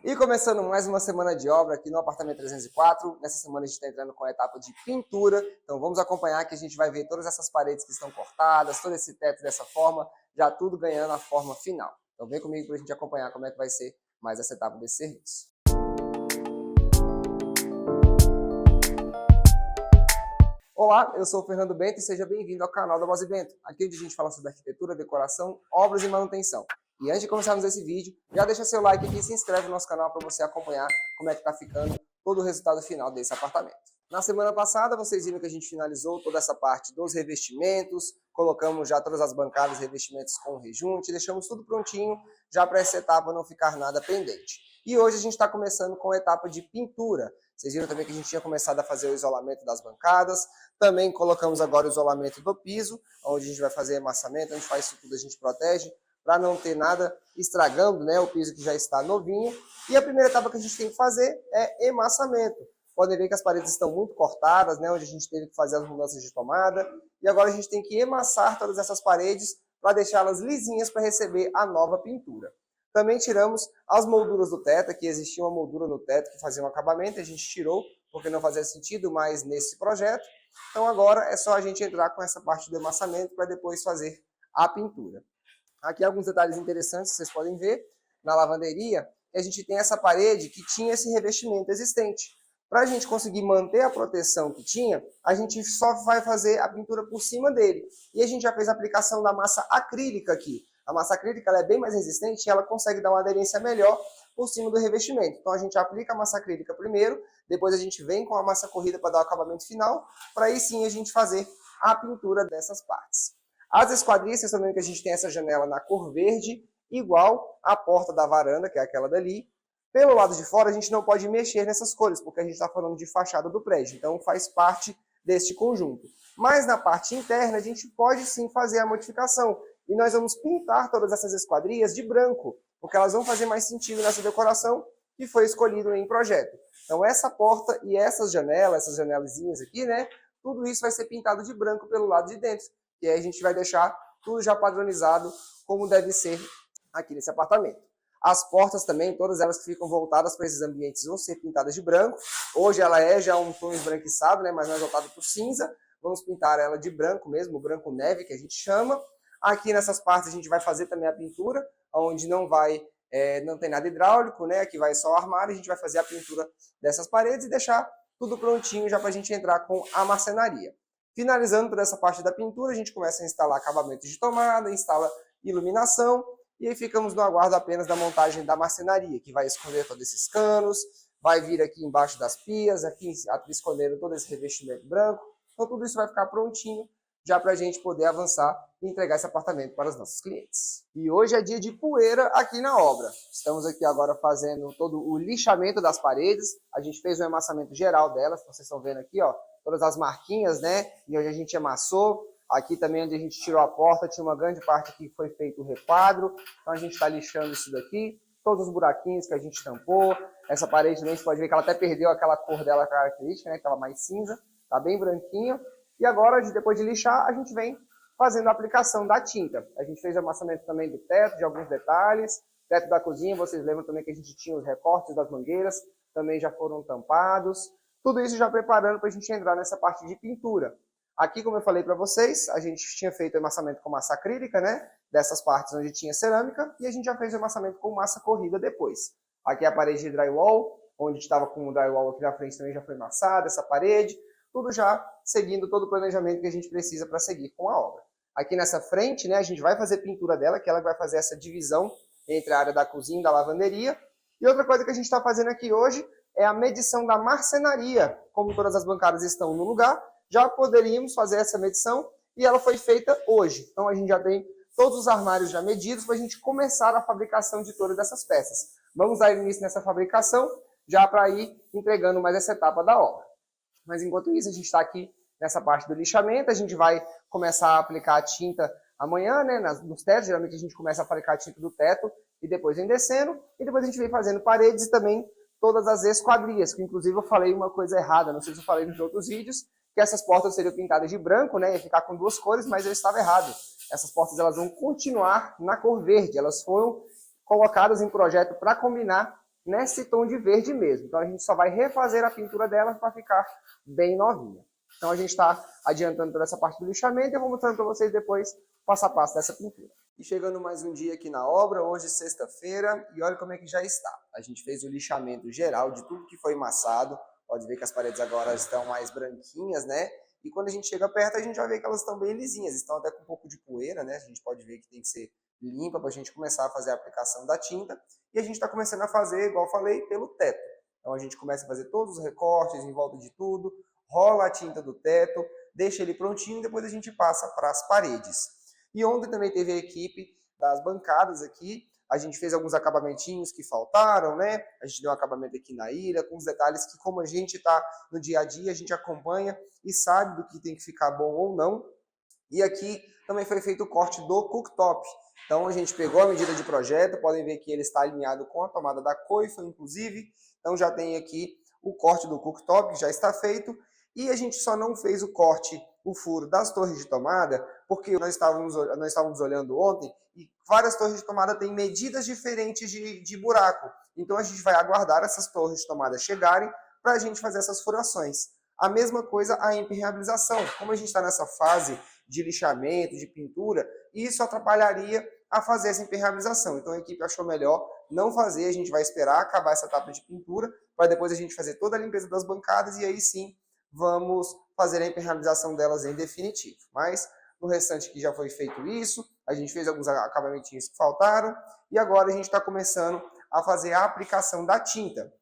E começando mais uma semana de obra aqui no apartamento 304. Nessa semana a gente está entrando com a etapa de pintura. Então vamos acompanhar que a gente vai ver todas essas paredes que estão cortadas, todo esse teto dessa forma, já tudo ganhando a forma final. Então vem comigo para a gente acompanhar como é que vai ser mais essa etapa desse serviço. Olá, eu sou o Fernando Bento e seja bem-vindo ao canal da Bosi Bento. Aqui onde a gente fala sobre arquitetura, decoração, obras e manutenção. E antes de começarmos esse vídeo, já deixa seu like aqui e se inscreve no nosso canal para você acompanhar como é que está ficando todo o resultado final desse apartamento. Na semana passada, vocês viram que a gente finalizou toda essa parte dos revestimentos, colocamos já todas as bancadas e revestimentos com rejunte, deixamos tudo prontinho já para essa etapa não ficar nada pendente. E hoje a gente está começando com a etapa de pintura. Vocês viram também que a gente tinha começado a fazer o isolamento das bancadas, também colocamos agora o isolamento do piso, onde a gente vai fazer amassamento, a gente faz isso tudo, a gente protege, para não ter nada estragando, né, o piso que já está novinho. E a primeira etapa que a gente tem que fazer é emassamento. Podem ver que as paredes estão muito cortadas, né, onde a gente teve que fazer as mudanças de tomada. E agora a gente tem que emassar todas essas paredes para deixá-las lisinhas para receber a nova pintura. Também tiramos as molduras do teto, aqui existia uma moldura no teto que fazia um acabamento, a gente tirou porque não fazia sentido mais nesse projeto. Então agora é só a gente entrar com essa parte do emassamento para depois fazer a pintura. Aqui alguns detalhes interessantes que vocês podem ver. Na lavanderia, a gente tem essa parede que tinha esse revestimento existente. Para a gente conseguir manter a proteção que tinha, a gente só vai fazer a pintura por cima dele. E a gente já fez a aplicação da massa acrílica aqui. A massa acrílica ela é bem mais resistente e ela consegue dar uma aderência melhor por cima do revestimento. Então a gente aplica a massa acrílica primeiro, depois a gente vem com a massa corrida para dar o acabamento final, para aí sim a gente fazer a pintura dessas partes. As esquadrias, vocês estão vendo que a gente tem essa janela na cor verde, igual à porta da varanda, que é aquela dali. Pelo lado de fora, a gente não pode mexer nessas cores, porque a gente está falando de fachada do prédio, então faz parte deste conjunto. Mas na parte interna, a gente pode sim fazer a modificação. E nós vamos pintar todas essas esquadrias de branco, porque elas vão fazer mais sentido nessa decoração que foi escolhido em projeto. Então essa porta e essas janelazinhas aqui, né? Tudo isso vai ser pintado de branco pelo lado de dentro. E aí a gente vai deixar tudo já padronizado como deve ser aqui nesse apartamento. As portas também, todas elas que ficam voltadas para esses ambientes vão ser pintadas de branco. Hoje ela é já um tom esbranquiçado, né, mas mais voltado para o cinza. Vamos pintar ela de branco mesmo, o branco neve que a gente chama. Aqui nessas partes a gente vai fazer também a pintura, onde não tem nada hidráulico, né, aqui vai só o armário. A gente vai fazer a pintura dessas paredes e deixar tudo prontinho já para a gente entrar com a marcenaria. Finalizando toda essa parte da pintura, a gente começa a instalar acabamento de tomada, instala iluminação, e aí ficamos no aguardo apenas da montagem da marcenaria, que vai esconder todos esses canos, vai vir aqui embaixo das pias, aqui escondendo todo esse revestimento branco. Então tudo isso vai ficar prontinho, já para a gente poder avançar e entregar esse apartamento para os nossos clientes. E hoje é dia de poeira aqui na obra. Estamos aqui agora fazendo todo o lixamento das paredes, a gente fez um emassamento geral delas, vocês estão vendo aqui, ó, todas as marquinhas, né, e onde a gente amassou. Aqui também onde a gente tirou a porta, tinha uma grande parte que foi feito o requadro. Então a gente está lixando isso daqui, todos os buraquinhos que a gente tampou. Essa parede também, você pode ver que ela até perdeu aquela cor dela característica, né, que estava mais cinza, tá bem branquinho. E agora, depois de lixar, a gente vem fazendo a aplicação da tinta. A gente fez o amassamento também do teto, de alguns detalhes. Teto da cozinha, vocês lembram também que a gente tinha os recortes das mangueiras, também já foram tampados. Tudo isso já preparando para a gente entrar nessa parte de pintura. Aqui, como eu falei para vocês, a gente tinha feito o emassamento com massa acrílica, né? Dessas partes onde tinha cerâmica, e a gente já fez o emassamento com massa corrida depois. Aqui é a parede de drywall, onde estava com o drywall aqui na frente também já foi amassada, essa parede. Tudo já seguindo todo o planejamento que a gente precisa para seguir com a obra. Aqui nessa frente, né, a gente vai fazer pintura dela, que ela vai fazer essa divisão entre a área da cozinha e da lavanderia. E outra coisa que a gente está fazendo aqui hoje é a medição da marcenaria. Como todas as bancadas estão no lugar, já poderíamos fazer essa medição e ela foi feita hoje. Então a gente já tem todos os armários já medidos para a gente começar a fabricação de todas essas peças. Vamos dar início nessa fabricação já para ir entregando mais essa etapa da obra. Mas enquanto isso a gente está aqui nessa parte do lixamento, a gente vai começar a aplicar a tinta amanhã, né, nos tetos. Geralmente a gente começa a aplicar a tinta do teto e depois vem descendo, e depois a gente vem fazendo paredes e também todas as esquadrias, que inclusive eu falei uma coisa errada, não sei se eu falei nos outros vídeos, que essas portas seriam pintadas de branco, né, ia ficar com duas cores, mas eu estava errado. Essas portas elas vão continuar na cor verde, elas foram colocadas em projeto para combinar nesse tom de verde mesmo. Então a gente só vai refazer a pintura dela para ficar bem novinha. Então a gente está adiantando toda essa parte do lixamento e eu vou mostrando para vocês depois passo a passo dessa pintura. E chegando mais um dia aqui na obra, hoje sexta-feira, e olha como é que já está. A gente fez o lixamento geral de tudo que foi massado. Pode ver que as paredes agora estão mais branquinhas, né? E quando a gente chega perto, a gente vai ver que elas estão bem lisinhas. Estão até com um pouco de poeira, né? A gente pode ver que tem que ser limpa para a gente começar a fazer a aplicação da tinta. E a gente está começando a fazer, igual eu falei, pelo teto. Então a gente começa a fazer todos os recortes em volta de tudo, rola a tinta do teto, deixa ele prontinho e depois a gente passa para as paredes. E ontem também teve a equipe das bancadas aqui. A gente fez alguns acabamentinhos que faltaram, né? A gente deu um acabamento aqui na ilha, com os detalhes que, como a gente está no dia a dia, a gente acompanha e sabe do que tem que ficar bom ou não. E aqui também foi feito o corte do cooktop. Então a gente pegou a medida de projeto, podem ver que ele está alinhado com a tomada da coifa, inclusive. Então já tem aqui o corte do cooktop, que já está feito. E a gente só não fez o corte, o furo das torres de tomada, porque nós estávamos olhando ontem e várias torres de tomada têm medidas diferentes de buraco. Então a gente vai aguardar essas torres de tomada chegarem para a gente fazer essas furações. A mesma coisa a impermeabilização. Como a gente está nessa fase de lixamento, de pintura, isso atrapalharia a fazer essa impermeabilização. Então a equipe achou melhor não fazer, a gente vai esperar acabar essa etapa de pintura, para depois a gente fazer toda a limpeza das bancadas e aí sim vamos fazer a impermeabilização delas em definitivo. Mas no restante que já foi feito isso, a gente fez alguns acabamentinhos que faltaram e agora a gente está começando a fazer a aplicação da tinta.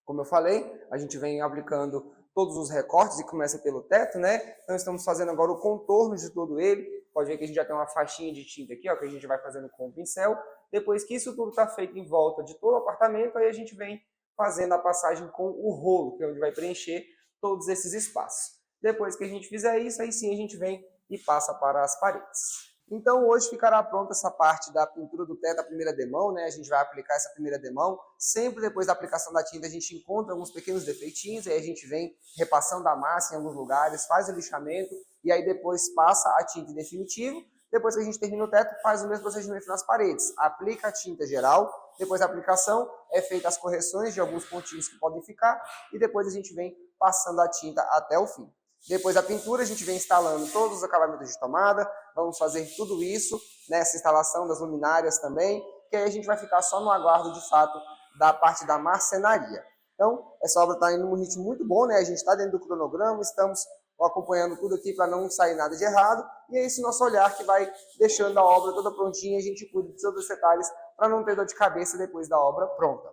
Como eu falei, a gente vem aplicando todos os recortes e começa pelo teto, né? Então estamos fazendo agora o contorno de todo ele. Pode ver que a gente já tem uma faixinha de tinta aqui, ó, que a gente vai fazendo com o pincel. Depois que isso tudo está feito em volta de todo o apartamento, aí a gente vem fazendo a passagem com o rolo, que é onde vai preencher todos esses espaços. Depois que a gente fizer isso, aí sim a gente vem e passa para as paredes. Então hoje ficará pronta essa parte da pintura do teto, a primeira demão, né? A gente vai aplicar essa primeira demão. Sempre depois da aplicação da tinta a gente encontra alguns pequenos defeitinhos, aí a gente vem repassando a massa em alguns lugares, faz o lixamento e aí depois passa a tinta em definitivo. Depois que a gente termina o teto, faz o mesmo procedimento nas paredes. Aplica a tinta geral, depois da aplicação é feita as correções de alguns pontinhos que podem ficar e depois a gente vem passando a tinta até o fim. Depois da pintura, a gente vem instalando todos os acabamentos de tomada, vamos fazer tudo isso, nessa instalação das luminárias também, que aí a gente vai ficar só no aguardo, de fato, da parte da marcenaria. Então, essa obra está indo num ritmo muito bom, né? A gente está dentro do cronograma, estamos acompanhando tudo aqui para não sair nada de errado, e é esse nosso olhar que vai deixando a obra toda prontinha, a gente cuida de todos os detalhes para não ter dor de cabeça depois da obra pronta.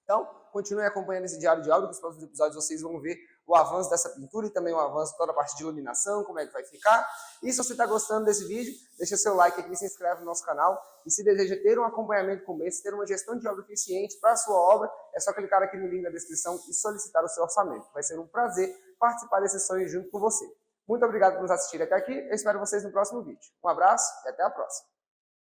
Então, continue acompanhando esse diário de obra, que nos próximos episódios vocês vão ver o avanço dessa pintura e também o avanço de toda a parte de iluminação, como é que vai ficar. E se você está gostando desse vídeo, deixa seu like aqui, se inscreve no nosso canal. E se deseja ter um acompanhamento como esse, ter uma gestão de obra eficiente para a sua obra, é só clicar aqui no link na descrição e solicitar o seu orçamento. Vai ser um prazer participar desse sonho junto com você. Muito obrigado por nos assistir até aqui, eu espero vocês no próximo vídeo. Um abraço e até a próxima.